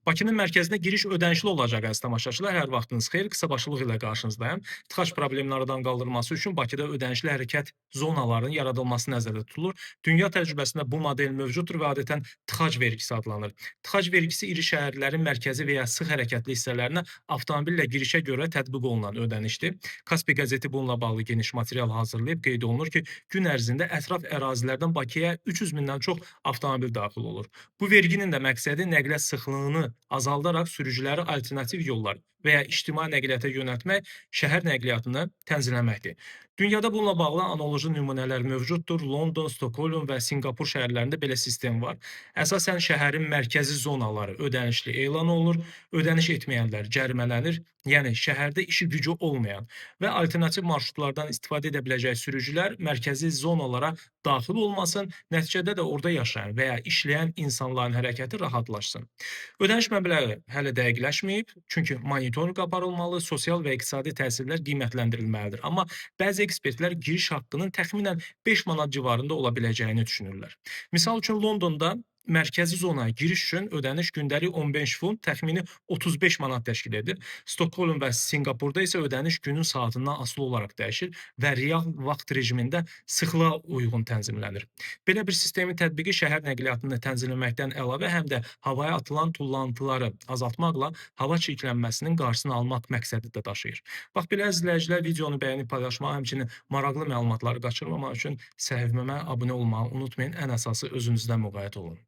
Bakının mərkəzinə giriş ödənişli olacaq əziz tamaşaçılar. Hər vaxtınız xeyir. Qısa başlıq ilə qarşınızdayım. Tıxac problemini aradan qaldırılması üçün Bakıda ödənişli hərəkət zonalarının yaradılması nəzərdə tutulur. Dünya təcrübəsində bu model mövcuddur və adətən tıxac vergisi adlanır. Tıxac vergisi iri şəhərlərin mərkəzi və ya sıx hərəkətli hissələrinə avtomobillə girişə görə tətbiq olunan ödənişdir. Kaspi qəzeti bununla bağlı geniş material hazırlayıb qeyd olunur ki, gün ərzində ətraf ərazilərdən Bakıya 300 mindən çox avtomobil daxil olur. Bu verginin də məqsədi nəqliyyat sıxlığını azaldaraq sürücüləri alternativ yollar və ya ictimai nəqliyyata yönəltmək, şəhər nəqliyyatını tənzimləməkdir. Dünyada bununla bağlı analoji nümunələr mövcuddur. London, Stokholm və Sinqapur şəhərlərində belə sistem var. Əsasən şəhərin mərkəzi zonaları ödənişli elan olunur, ödəniş etməyənlər cərimələnir. Yəni şəhərdə işi gücü olmayan və alternativ marşrutlardan istifadə edə biləcək sürücülər mərkəzi zonalara daxil olmasın, nəticədə də orada yaşayan və ya işləyən insanların hərəkəti rahatlaşsın. Ödəniş məbləği hələ dəqiqləşməyib, çünki monitorinq aparılmalı, sosial və iqtisadi təsirlər qiymətləndirilməlidir. Amma bəzi ekspertlər giriş haqqının təxminən 5 manat civarında ola biləcəyini düşünürlər. Misal üçün Londonda mərkəzi zonaya giriş üçün ödəniş gündəlik 15 funt, təxmini 35 manat təşkil edir. Stokholm və Sinqapurda isə ödəniş günün saatından asılı olaraq dəyişir və real vaxt rejimində sıxlığa uyğun tənzimlənir. Belə bir sistemin tətbiqi şəhər nəqliyyatını tənzimləməkdən əlavə həm də havaya atılan tullantıları azaltmaqla hava çirklənməsinin qarşısını almaq məqsədi də daşıyır. Bax belə izləyicilər, videonu bəyənib paylaşmağı, həmçinin maraqlı məlumatları qaçırmamaq üçün səhifəmə abunə olmağı unutmayın. Ən əsası özünüzdən müğayət olun.